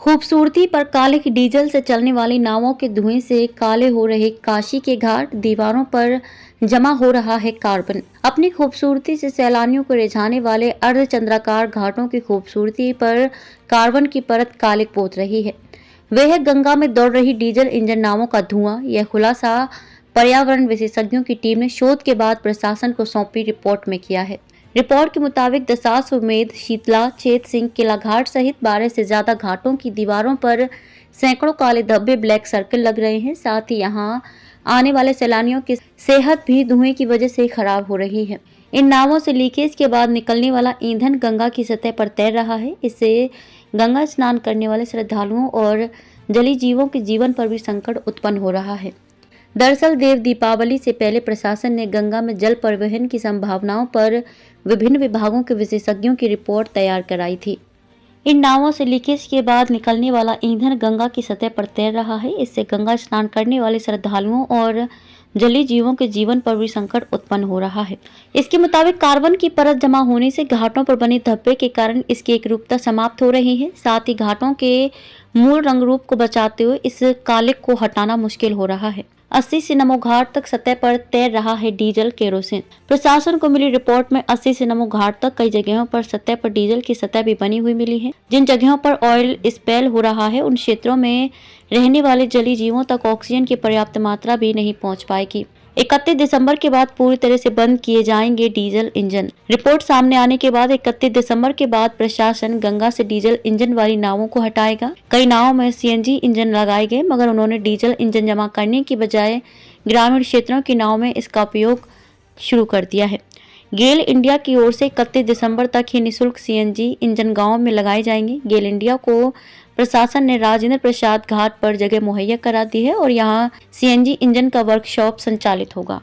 खूबसूरती पर कालिक डीजल से चलने वाली नावों के धुएं से काले हो रहे काशी के घाट, दीवारों पर जमा हो रहा है कार्बन। अपनी खूबसूरती से सैलानियों को रिझाने वाले अर्धचंद्राकार घाटों की खूबसूरती पर कार्बन की परत कालिक पोत रही है। वह है गंगा में दौड़ रही डीजल इंजन नावों का धुआं। यह खुलासा पर्यावरण विशेषज्ञों की टीम ने शोध के बाद प्रशासन को सौंपी रिपोर्ट में किया है। रिपोर्ट के मुताबिक दशाश्वमेध, शीतला, चेत सिंह, किला घाट सहित 12 से ज्यादा घाटों की दीवारों पर सैकड़ों काले धब्बे, ब्लैक सर्कल लग रहे हैं। साथ ही यहाँ आने वाले सैलानियों की सेहत भी धुएं की वजह से खराब हो रही है। इन नावों से लीकेज के बाद निकलने वाला ईंधन गंगा की सतह पर तैर रहा है। इससे गंगा स्नान करने वाले श्रद्धालुओं और जलीय जीवों के जीवन पर भी संकट उत्पन्न हो रहा है। दरअसल देव दीपावली से पहले प्रशासन ने गंगा में जल परिवहन की संभावनाओं पर विभिन्न विभागों के विशेषज्ञों की रिपोर्ट तैयार कराई थी। इन नावों से लीकेज के बाद निकलने वाला ईंधन गंगा की सतह पर तैर रहा है। इससे गंगा स्नान करने वाले श्रद्धालुओं और जलीय जीवों के जीवन पर भी संकट उत्पन्न हो रहा है। इसके मुताबिक कार्बन की परत जमा होने से घाटों पर बने धब्बे के कारण इसकी एकरूपता समाप्त हो रही है। साथ ही घाटों के मूल रंग रूप को बचाते हुए इस कालिक को हटाना मुश्किल हो रहा है। 80 से नमो घाट तक सतह पर तैर रहा है डीजल केरोसिन। प्रशासन को मिली रिपोर्ट में 80 से नमो घाट तक कई जगहों पर सतह पर डीजल की सतह भी बनी हुई मिली है। जिन जगहों पर ऑयल स्पेल हो रहा है उन क्षेत्रों में रहने वाले जलीय जीवों तक ऑक्सीजन की पर्याप्त मात्रा भी नहीं पहुंच पाएगी। 31 दिसंबर के बाद पूरी तरह से बंद किए जाएंगे डीजल इंजन। रिपोर्ट सामने आने के बाद 31 दिसंबर के बाद प्रशासन गंगा से डीजल इंजन वाली नावों को हटाएगा। कई नावों में सीएनजी इंजन लगाए गए, मगर उन्होंने डीजल इंजन जमा करने की बजाय ग्रामीण क्षेत्रों की नाव में इसका उपयोग शुरू कर दिया है। गेल इंडिया की ओर से 31 दिसंबर तक ही निःशुल्क सीएनजी इंजन गाँव में लगाए जाएंगे। गेल इंडिया को प्रशासन ने राजेंद्र प्रसाद घाट पर जगह मुहैया करा दी है और यहाँ सीएनजी इंजन का वर्कशॉप संचालित होगा।